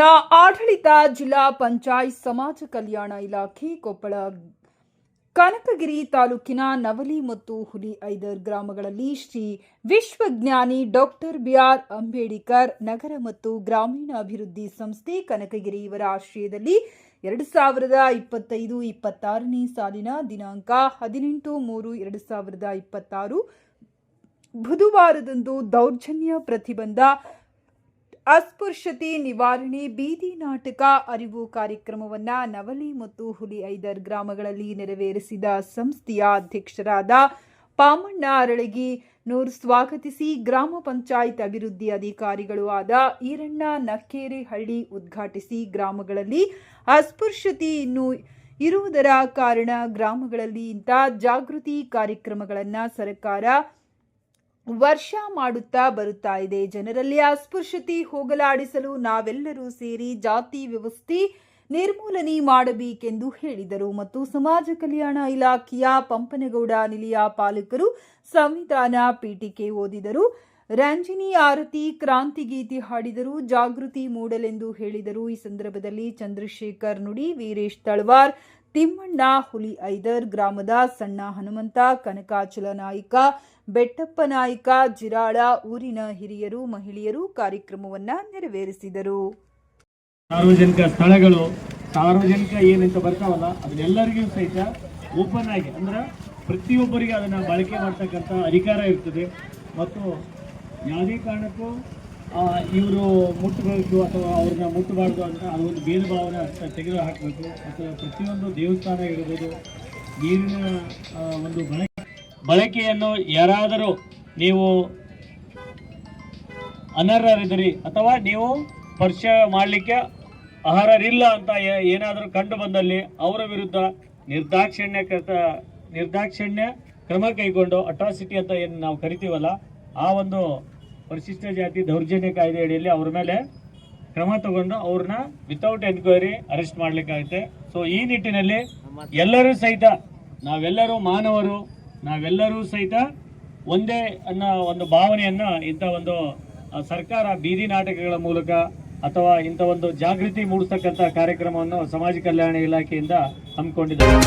ಜಿಲ್ಲಾ ಆಡಳಿತ, ಜಿಲ್ಲಾ ಪಂಚಾಯತ್ ಸಮಾಜ ಕಲ್ಯಾಣ ಇಲಾಖೆ, ಕೊಪ್ಪಳ ಕನಕಗಿರಿ ತಾಲೂಕಿನ ನವಲಿ ಮತ್ತು ಹುಲಿಐದರ್ ಗ್ರಾಮಗಳಲ್ಲಿ ಶ್ರೀ ವಿಶ್ವಜ್ಞಾನಿ ಡಾಕ್ಟರ್ ಬಿ.ಆರ್. ಅಂಬೇಡ್ಕರ್ ನಗರ ಮತ್ತು ಗ್ರಾಮೀಣಾಭಿವೃದ್ಧಿ ಸಂಸ್ಥೆ ಕನಕಗಿರಿ ಇವರ ಆಶ್ರಯದಲ್ಲಿ 2025-26ನೇ ಸಾಲಿನ ದಿನಾಂಕ 18/3/2026 ಬುಧವಾರದಂದು ದೌರ್ಜನ್ಯ ಪ್ರತಿಬಂಧ, ಅಸ್ಪೃಶ್ಯತೆ ನಿವಾರಣೆ ಬೀದಿ ನಾಟಕ ಅರಿವು ಕಾರ್ಯಕ್ರಮವನ್ನು ನವಲಿ ಮತ್ತು ಹುಲಿಐದರ್ ಗ್ರಾಮಗಳಲ್ಲಿ ನೆರವೇರಿಸಿದ ಸಂಸ್ಥೆಯ ಅಧ್ಯಕ್ಷರಾದ ಪಾಮಣ್ಣ ಅರಳಗಿನೂರ್ ಸ್ವಾಗತಿಸಿ ಗ್ರಾಮ ಪಂಚಾಯತ್ ಅಭಿವೃದ್ಧಿ ಅಧಿಕಾರಿಗಳು ಆದ ಈರಣ್ಣ ನಕ್ಕೇರಿಹಳ್ಳಿ ಉದ್ಘಾಟಿಸಿ ಗ್ರಾಮಗಳಲ್ಲಿ ಅಸ್ಪೃಶ್ಯತೆ ಇನ್ನೂ ಇರುವುದರ ಕಾರಣ ಗ್ರಾಮಗಳಲ್ಲಿ ಇಂಥ ಜಾಗೃತಿ ಕಾರ್ಯಕ್ರಮಗಳನ್ನು ಸರ್ಕಾರ ವರ್ಷ ಮಾಡುತ್ತಾ ಬರುತ್ತಾ ಇದೆ. ಜನರಲ್ಲಿ ಅಸ್ಪೃಶ್ಯತೆ ಹೋಗಲಾಡಿಸಲು ನಾವೆಲ್ಲರೂ ಸೇರಿ ಜಾತಿ ವ್ಯವಸ್ಥೆ ನಿರ್ಮೂಲನೆ ಮಾಡಬೇಕೆಂದು ಹೇಳಿದರು. ಮತ್ತು ಸಮಾಜ ಕಲ್ಯಾಣ ಇಲಾಖೆಯ ಪಂಪನಗೌಡ ನಿಲಯ ಪಾಲಕರು ಸಂವಿಧಾನ ಪೀಠಿಕೆ ಓದಿದರು, ರಂಜಿನಿ ಆರತಿ ಕ್ರಾಂತಿಗೀತೆ ಹಾಡಿದರು, ಜಾಗೃತಿ ಮೂಡಲೆಂದು ಹೇಳಿದರು. ಈ ಸಂದರ್ಭದಲ್ಲಿ ಚಂದ್ರಶೇಖರ್ ನುಡಿ, ವೀರೇಶ್ ತಳವಾರ್, ತಿಮ್ಮಣ್ಣ, ಹುಲಿಐದರ್ ಗ್ರಾಮದ ಸಣ್ಣ ಹನುಮಂತ, ಕನಕಾಚಲ ನಾಯ್ಕ, ಬೆಟ್ಟಪ್ಪ ನಾಯ್ಕ, ಜಿರಾಳ ಊರಿನ ಹಿರಿಯರು, ಮಹಿಳೆಯರು ಕಾರ್ಯಕ್ರಮವನ್ನು ನೆರವೇರಿಸಿದರು. ಸಾರ್ವಜನಿಕ ಸ್ಥಳಗಳು, ಸಾರ್ವಜನಿಕ ಏನಂತ ಬರ್ತಾವಲ್ಲ ಅದನ್ನೆಲ್ಲರಿಗೂ ಸಹಿತ ಓಪನ್ ಆಗಿ ಅಂದ್ರೆ ಪ್ರತಿಯೊಬ್ಬರಿಗೆ ಅದನ್ನು ಬಳಕೆ ಮಾಡ್ತಕ್ಕಂಥ ಅಧಿಕಾರ ಇರ್ತದೆ. ಮತ್ತು ಯಾವುದೇ ಕಾರಣಕ್ಕೂ ಇವರು ಮುಟ್ಟಬೇಕು ಅಥವಾ ಅವ್ರನ್ನ ಮುಟ್ಟಬಾರ್ದು ಅಂತ ಅದೊಂದು ಭೇದ ಭಾವನೆ ತೆಗೆದು ಹಾಕಬೇಕು. ಅಥವಾ ಪ್ರತಿಯೊಂದು ದೇವಸ್ಥಾನ ಇರ್ಬೋದು, ನೀರಿನ ಒಂದು ಬಳಕೆಯನ್ನು ಯಾರಾದರೂ ನೀವು ಅನರ್ಹರಿದ್ದೀರಿ ಅಥವಾ ನೀವು ಪರಿಚಯ ಮಾಡಲಿಕ್ಕೆ ಅರ್ಹರಿಲ್ಲ ಅಂತ ಏನಾದರೂ ಕಂಡು ಬಂದಲ್ಲಿ ಅವರ ವಿರುದ್ಧ ನಿರ್ದಾಕ್ಷಿಣ್ಯ ಕ್ರಮ ಕೈಗೊಂಡು ಅಟ್ರಾಸಿಟಿ ಅಂತ ಏನು ನಾವು ಕರಿತೀವಲ್ಲ ಆ ಒಂದು ಪರಿಶಿಷ್ಟ ಜಾತಿ ದೌರ್ಜನ್ಯ ಕಾಯ್ದೆ ಅಡಿಯಲ್ಲಿ ಅವ್ರ ಮೇಲೆ ಕ್ರಮ ತಗೊಂಡು ಅವ್ರನ್ನ ವಿತೌಟ್ ಎನ್ಕ್ವೈರಿ ಅರೆಸ್ಟ್ ಮಾಡಲಿಕ್ಕಾಗುತ್ತೆ. ಸೊ ಈ ನಿಟ್ಟಿನಲ್ಲಿ ಎಲ್ಲರೂ ಸಹಿತ ನಾವೆಲ್ಲರೂ ಮಾನವರು, ನಾವೆಲ್ಲರೂ ಸಹಿತ ಒಂದೇ ಅನ್ನೋ ಒಂದು ಭಾವನೆಯನ್ನು ಇಂಥ ಒಂದು ಸರ್ಕಾರ ಬೀದಿ ನಾಟಕಗಳ ಮೂಲಕ ಅಥವಾ ಇಂಥ ಒಂದು ಜಾಗೃತಿ ಮೂಡಿಸ್ತಕ್ಕಂಥ ಕಾರ್ಯಕ್ರಮವನ್ನು ಸಮಾಜ ಕಲ್ಯಾಣ ಇಲಾಖೆಯಿಂದ ಹಮ್ಮಿಕೊಂಡಿದ್ದಾರೆ.